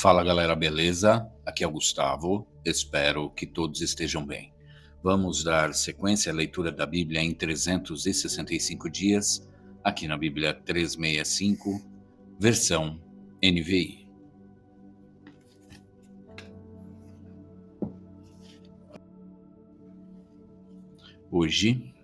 Fala galera, beleza? Aqui é o Gustavo, espero que todos estejam bem. Vamos dar sequência à leitura da Bíblia em 365 dias, aqui na Bíblia 365, versão NVI. Hoje,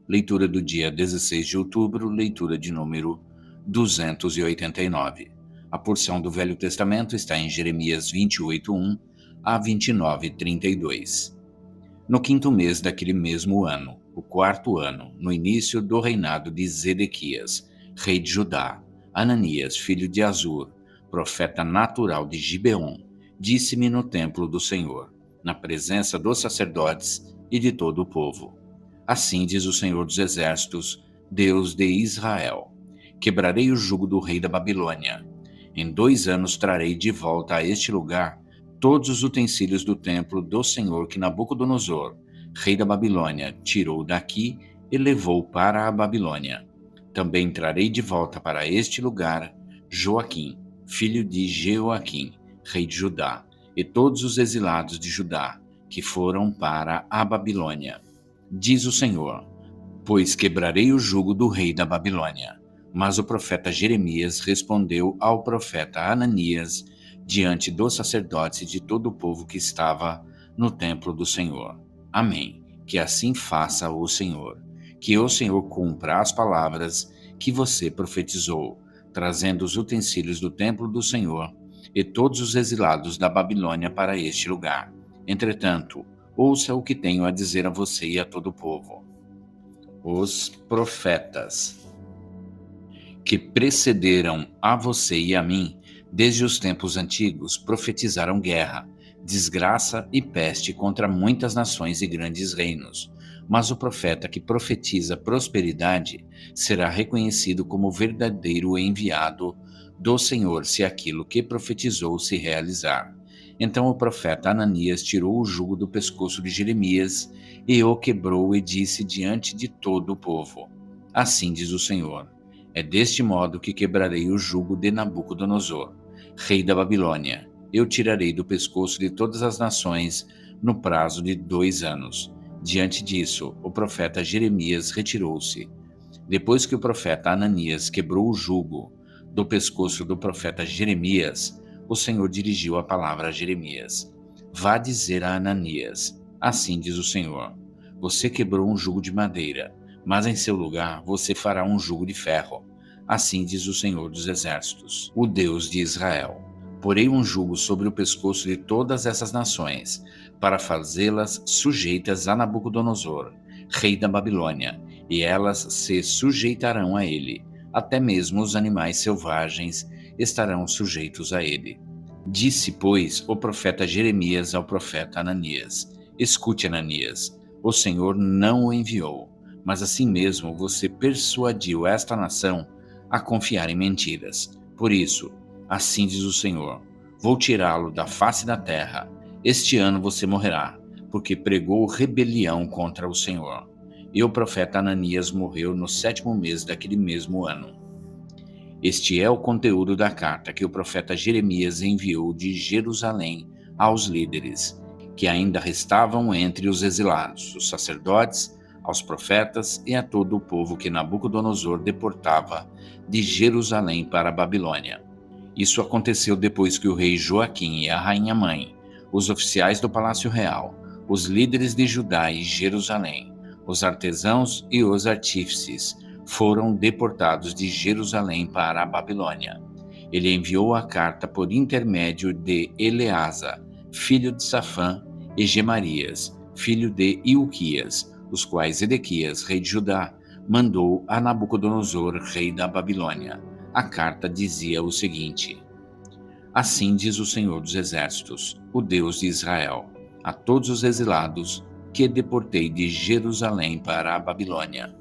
leitura do dia 16 de outubro, leitura de número 289. A porção do Velho Testamento está em Jeremias 28:1 a 29:32. No quinto mês daquele mesmo ano, o quarto ano, no início do reinado de Zedequias, rei de Judá, Ananias, filho de Azur, profeta natural de Gibeon, disse-me no templo do Senhor, na presença dos sacerdotes e de todo o povo: Assim diz o Senhor dos Exércitos, Deus de Israel: Quebrarei o jugo do rei da Babilônia. Em 2 anos trarei de volta a este lugar todos os utensílios do templo do Senhor que Nabucodonosor, rei da Babilônia, tirou daqui e levou para a Babilônia. Também trarei de volta para este lugar Joaquim, filho de Jeoaquim, rei de Judá, e todos os exilados de Judá, que foram para a Babilônia. Diz o Senhor: Pois quebrarei o jugo do rei da Babilônia. Mas o profeta Jeremias respondeu ao profeta Ananias diante dos sacerdotes e de todo o povo que estava no templo do Senhor: Amém. Que assim faça o Senhor. Que o Senhor cumpra as palavras que você profetizou, trazendo os utensílios do templo do Senhor e todos os exilados da Babilônia para este lugar. Entretanto, ouça o que tenho a dizer a você e a todo o povo. Os profetas que precederam a você e a mim, desde os tempos antigos, profetizaram guerra, desgraça e peste contra muitas nações e grandes reinos. Mas o profeta que profetiza prosperidade será reconhecido como verdadeiro enviado do Senhor, se aquilo que profetizou se realizar. Então o profeta Ananias tirou o jugo do pescoço de Jeremias e o quebrou e disse diante de todo o povo: Assim diz o Senhor: É deste modo que quebrarei o jugo de Nabucodonosor, rei da Babilônia. Eu tirarei do pescoço de todas as nações no prazo de 2 anos. Diante disso, o profeta Jeremias retirou-se. Depois que o profeta Ananias quebrou o jugo do pescoço do profeta Jeremias, o Senhor dirigiu a palavra a Jeremias: Vá dizer a Ananias: Assim diz o Senhor: Você quebrou um jugo de madeira, mas em seu lugar você fará um jugo de ferro. Assim diz o Senhor dos Exércitos, o Deus de Israel: Porei um jugo sobre o pescoço de todas essas nações, para fazê-las sujeitas a Nabucodonosor, rei da Babilônia, e elas se sujeitarão a ele. Até mesmo os animais selvagens estarão sujeitos a ele. Disse, pois, o profeta Jeremias ao profeta Ananias: Escute, Ananias, o Senhor não o enviou, mas assim mesmo você persuadiu esta nação a confiar em mentiras. Por isso, assim diz o Senhor: Vou tirá-lo da face da terra. Este ano você morrerá, porque pregou rebelião contra o Senhor. E o profeta Ananias morreu no 7º mês daquele mesmo ano. Este é o conteúdo da carta que o profeta Jeremias enviou de Jerusalém aos líderes, que ainda restavam entre os exilados, os sacerdotes, aos profetas e a todo o povo que Nabucodonosor deportava de Jerusalém para a Babilônia. Isso aconteceu depois que o rei Joaquim e a rainha mãe, os oficiais do palácio real, os líderes de Judá e Jerusalém, os artesãos e os artífices foram deportados de Jerusalém para a Babilônia. Ele enviou a carta por intermédio de Eleasa, filho de Safã, e Gemarias, filho de Ilquias, os quais Zedequias, rei de Judá, mandou a Nabucodonosor, rei da Babilônia. A carta dizia o seguinte: Assim diz o Senhor dos Exércitos, o Deus de Israel, a todos os exilados que deportei de Jerusalém para a Babilônia: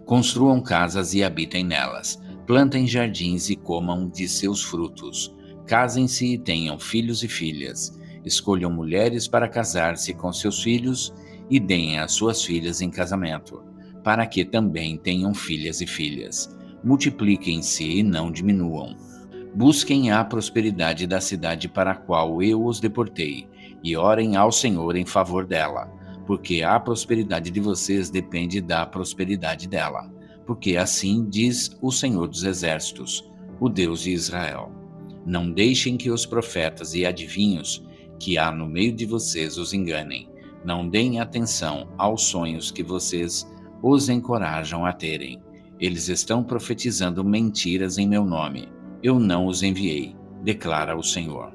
Construam casas e habitem nelas, plantem jardins e comam de seus frutos, casem-se e tenham filhos e filhas, escolham mulheres para casar-se com seus filhos e deem as suas filhas em casamento, para que também tenham filhas e filhas. Multipliquem-se e não diminuam. Busquem a prosperidade da cidade para a qual eu os deportei, e orem ao Senhor em favor dela, porque a prosperidade de vocês depende da prosperidade dela. Porque assim diz o Senhor dos Exércitos, o Deus de Israel. Não deixem que os profetas e adivinhos que há no meio de vocês os enganem. Não deem atenção aos sonhos que vocês os encorajam a terem. Eles estão profetizando mentiras em meu nome. Eu não os enviei, declara o Senhor.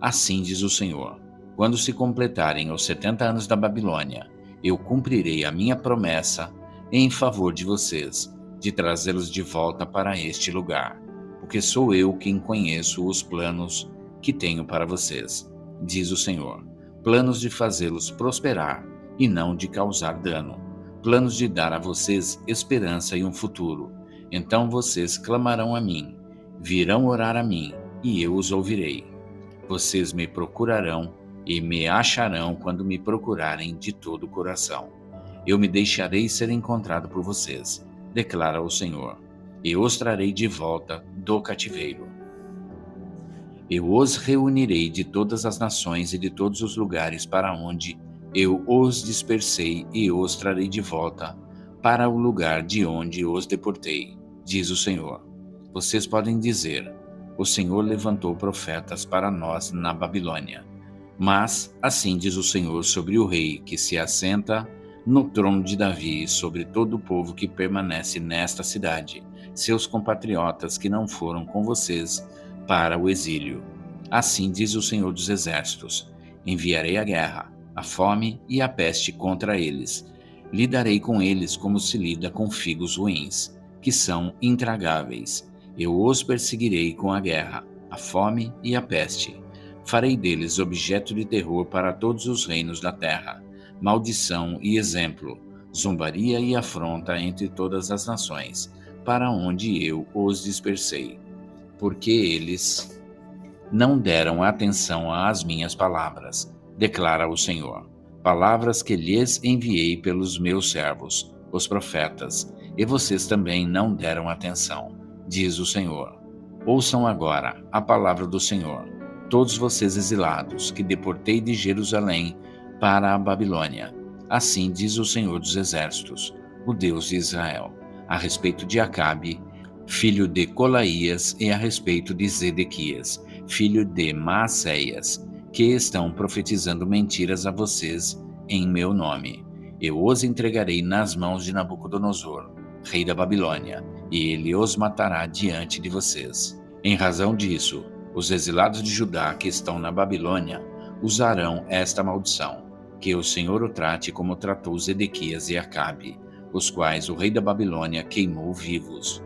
Assim diz o Senhor: quando se completarem os 70 anos da Babilônia, eu cumprirei a minha promessa em favor de vocês, de trazê-los de volta para este lugar, porque sou eu quem conheço os planos que tenho para vocês, diz o Senhor, planos de fazê-los prosperar e não de causar dano, planos de dar a vocês esperança e um futuro. Então vocês clamarão a mim, virão orar a mim, e eu os ouvirei. Vocês me procurarão e me acharão quando me procurarem de todo o coração. Eu me deixarei ser encontrado por vocês, declara o Senhor, e os trarei de volta do cativeiro. Eu os reunirei de todas as nações e de todos os lugares para onde eu os dispersei e os trarei de volta para o lugar de onde os deportei, diz o Senhor. Vocês podem dizer: o Senhor levantou profetas para nós na Babilônia. Mas assim diz o Senhor sobre o rei que se assenta no trono de Davi e sobre todo o povo que permanece nesta cidade, seus compatriotas que não foram com vocês para o exílio. Assim diz o Senhor dos Exércitos: enviarei a guerra, a fome e a peste contra eles. Lidarei com eles como se lida com figos ruins, que são intragáveis. Eu os perseguirei com a guerra, a fome e a peste. Farei deles objeto de terror para todos os reinos da terra, maldição e exemplo, zombaria e afronta entre todas as nações, para onde eu os dispersei. Porque eles não deram atenção às minhas palavras, declara o Senhor, palavras que lhes enviei pelos meus servos, os profetas, e vocês também não deram atenção, diz o Senhor. Ouçam agora a palavra do Senhor, todos vocês exilados, que deportei de Jerusalém para a Babilônia. Assim diz o Senhor dos Exércitos, o Deus de Israel, a respeito de Acabe, filho de Colaías, e a respeito de Zedequias, filho de Maacéias, que estão profetizando mentiras a vocês em meu nome. Eu os entregarei nas mãos de Nabucodonosor, rei da Babilônia, e ele os matará diante de vocês. Em razão disso, os exilados de Judá que estão na Babilônia usarão esta maldição, que o Senhor o trate como tratou Zedequias e Acabe, os quais o rei da Babilônia queimou vivos,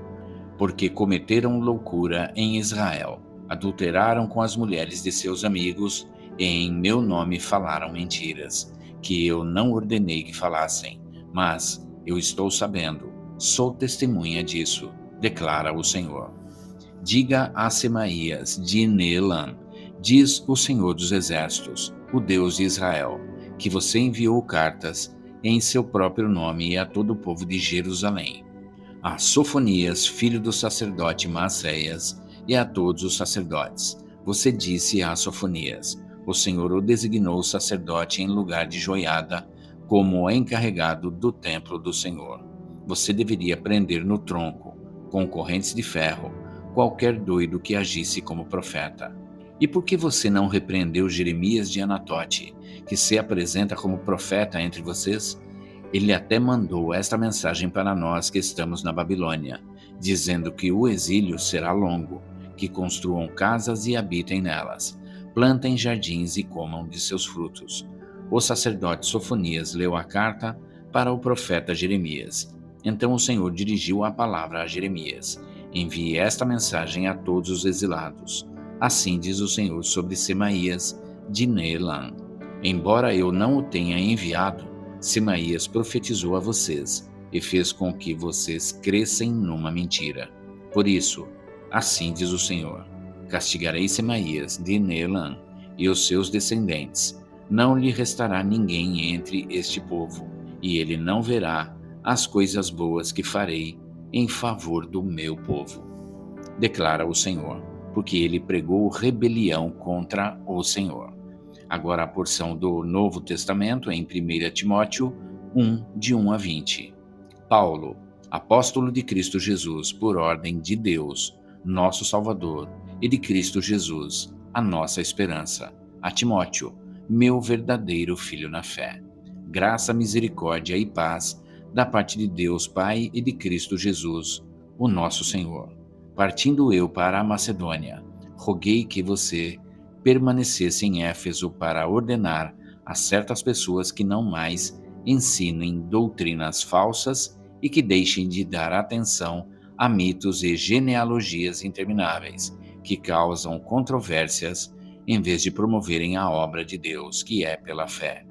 porque cometeram loucura em Israel, adulteraram com as mulheres de seus amigos e em meu nome falaram mentiras, que eu não ordenei que falassem, mas eu estou sabendo, sou testemunha disso, declara o Senhor. Diga a Semaías de Neelã, diz o Senhor dos Exércitos, o Deus de Israel, que você enviou cartas em seu próprio nome e a todo o povo de Jerusalém. A Sofonias, filho do sacerdote Maacéias, e a todos os sacerdotes. Você disse a Sofonias: o Senhor o designou sacerdote em lugar de Joiada, como encarregado do templo do Senhor. Você deveria prender no tronco, com correntes de ferro, qualquer doido que agisse como profeta. E por que você não repreendeu Jeremias de Anatote, que se apresenta como profeta entre vocês? Ele até mandou esta mensagem para nós que estamos na Babilônia, dizendo que o exílio será longo, que construam casas e habitem nelas, plantem jardins e comam de seus frutos. O sacerdote Sofonias leu a carta para o profeta Jeremias. Então o Senhor dirigiu a palavra a Jeremias: envie esta mensagem a todos os exilados. Assim diz o Senhor sobre Semaías de Neelã: embora eu não o tenha enviado, Semaías profetizou a vocês e fez com que vocês crescem numa mentira. Por isso, assim diz o Senhor: castigarei Semaías de Neelã e os seus descendentes. Não lhe restará ninguém entre este povo, e ele não verá as coisas boas que farei em favor do meu povo, declara o Senhor. porque ele pregou rebelião contra o Senhor. Agora a porção do Novo Testamento em 1 Timóteo 1, de 1 a 20. Paulo, apóstolo de Cristo Jesus, por ordem de Deus, nosso Salvador, e de Cristo Jesus, a nossa esperança, a Timóteo, meu verdadeiro filho na fé. Graça, misericórdia e paz da parte de Deus Pai e de Cristo Jesus, o nosso Senhor. Partindo eu para a Macedônia, roguei que você permanecesse em Éfeso para ordenar a certas pessoas que não mais ensinem doutrinas falsas e que deixem de dar atenção a mitos e genealogias intermináveis, que causam controvérsias, em vez de promoverem a obra de Deus, que é pela fé.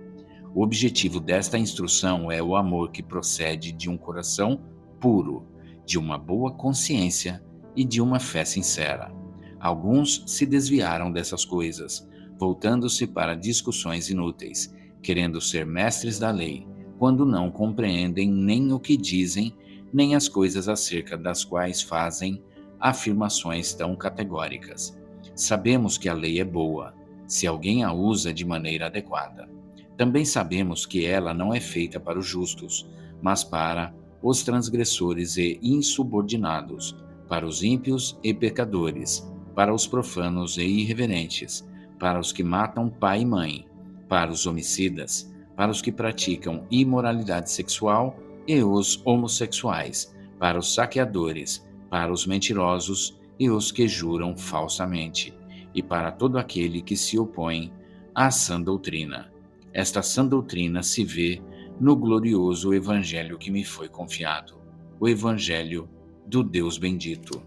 O objetivo desta instrução é o amor que procede de um coração puro, de uma boa consciência e de uma fé sincera. Alguns se desviaram dessas coisas, voltando-se para discussões inúteis, querendo ser mestres da lei, quando não compreendem nem o que dizem, nem as coisas acerca das quais fazem afirmações tão categóricas. Sabemos que a lei é boa, se alguém a usa de maneira adequada. Também sabemos que ela não é feita para os justos, mas para os transgressores e insubordinados, para os ímpios e pecadores, para os profanos e irreverentes, para os que matam pai e mãe, para os homicidas, para os que praticam imoralidade sexual e os homossexuais, para os saqueadores, para os mentirosos e os que juram falsamente, e para todo aquele que se opõe à sã doutrina. Esta sã doutrina se vê no glorioso evangelho que me foi confiado, o evangelho do Deus bendito.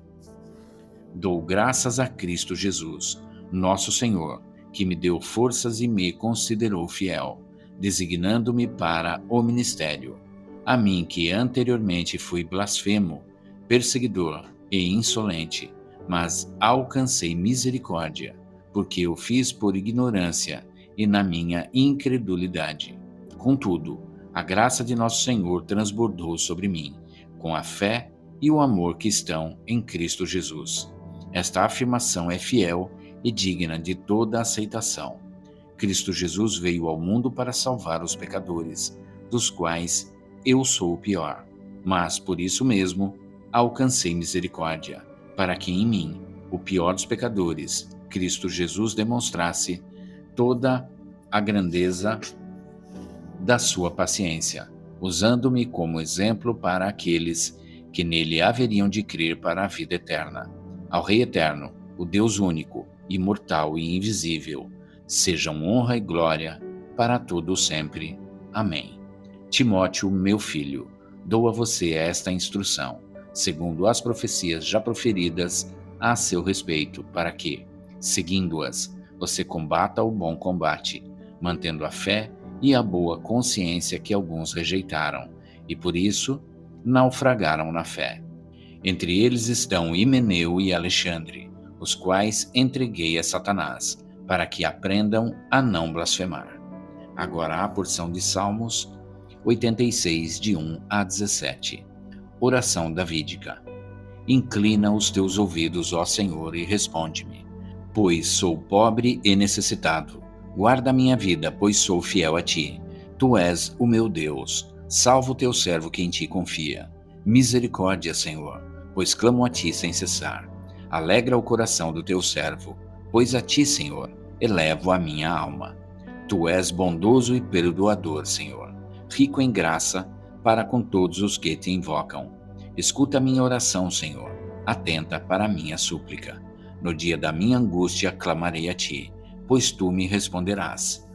Dou graças a Cristo Jesus, nosso Senhor, que me deu forças e me considerou fiel, designando-me para o ministério. A mim que anteriormente fui blasfemo, perseguidor e insolente, mas alcancei misericórdia, porque eu fiz por ignorância e na minha incredulidade. Contudo, a graça de nosso Senhor transbordou sobre mim, com a fé e o amor que estão em Cristo Jesus. Esta afirmação é fiel e digna de toda aceitação. Cristo Jesus veio ao mundo para salvar os pecadores, dos quais eu sou o pior, mas por isso mesmo alcancei misericórdia, para que em mim, o pior dos pecadores, Cristo Jesus demonstrasse toda a grandeza da sua paciência, usando-me como exemplo para aqueles que nele haveriam de crer para a vida eterna. Ao Rei eterno, o Deus único, imortal e invisível, sejam honra e glória para todo sempre. Amém. Timóteo, meu filho, dou a você esta instrução, segundo as profecias já proferidas a seu respeito, para que, seguindo-as, você combata o bom combate, mantendo a fé e a boa consciência que alguns rejeitaram, e por isso naufragaram na fé. Entre eles estão Himeneu e Alexandre, os quais entreguei a Satanás, para que aprendam a não blasfemar. Agora a porção de Salmos 86, de 1 a 17. Oração davídica. Inclina os teus ouvidos, ó Senhor, e responde-me, pois sou pobre e necessitado. Guarda minha vida, pois sou fiel a ti. Tu és o meu Deus. Salva o teu servo que em ti confia. Misericórdia, Senhor, pois clamo a ti sem cessar. Alegra o coração do teu servo, pois a ti, Senhor, elevo a minha alma. Tu és bondoso e perdoador, Senhor, rico em graça para com todos os que te invocam. Escuta a minha oração, Senhor, atenta para a minha súplica. No dia da minha angústia clamarei a ti, pois tu me responderás.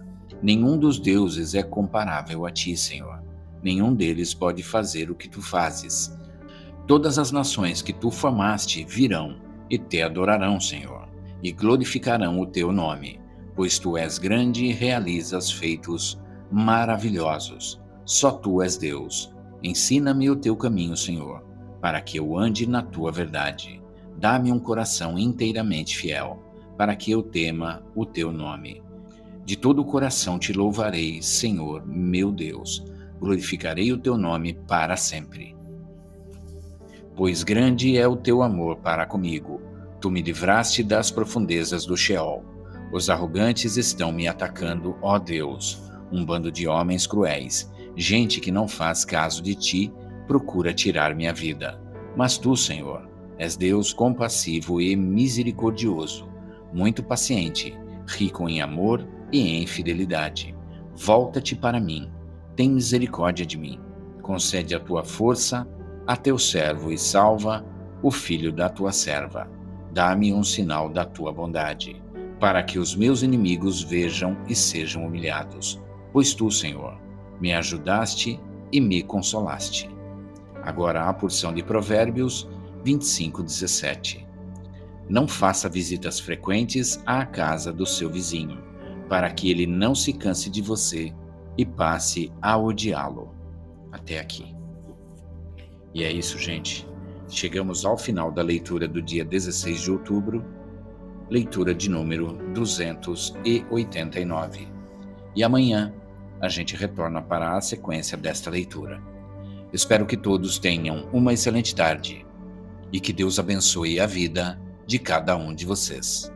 Nenhum dos deuses é comparável a ti, Senhor. Nenhum deles pode fazer o que tu fazes. Todas as nações que tu formaste virão e te adorarão, Senhor, e glorificarão o teu nome, pois tu és grande e realizas feitos maravilhosos. Só tu és Deus. Ensina-me o teu caminho, Senhor, para que eu ande na tua verdade. Dá-me um coração inteiramente fiel, para que eu tema o teu nome. De todo o coração te louvarei, Senhor, meu Deus. Glorificarei o teu nome para sempre. Pois grande é o teu amor para comigo. Tu me livraste das profundezas do Sheol. Os arrogantes estão me atacando, ó Deus, um bando de homens cruéis, gente que não faz caso de ti, procura tirar minha vida. Mas tu, Senhor, és Deus compassivo e misericordioso, muito paciente, rico em amor e em fidelidade. Volta-te para mim, tem misericórdia de mim. Concede a tua força a teu servo e salva o filho da tua serva. Dá-me um sinal da tua bondade, para que os meus inimigos vejam e sejam humilhados. Pois tu, Senhor, me ajudaste e me consolaste. Agora a porção de Provérbios 25:17. Não faça visitas frequentes à casa do seu vizinho, para que ele não se canse de você e passe a odiá-lo. Até aqui. E é isso, gente. Chegamos ao final da leitura do dia 16 de outubro, leitura de número 289. E amanhã a gente retorna para a sequência desta leitura. Espero que todos tenham uma excelente tarde e que Deus abençoe a vida de cada um de vocês.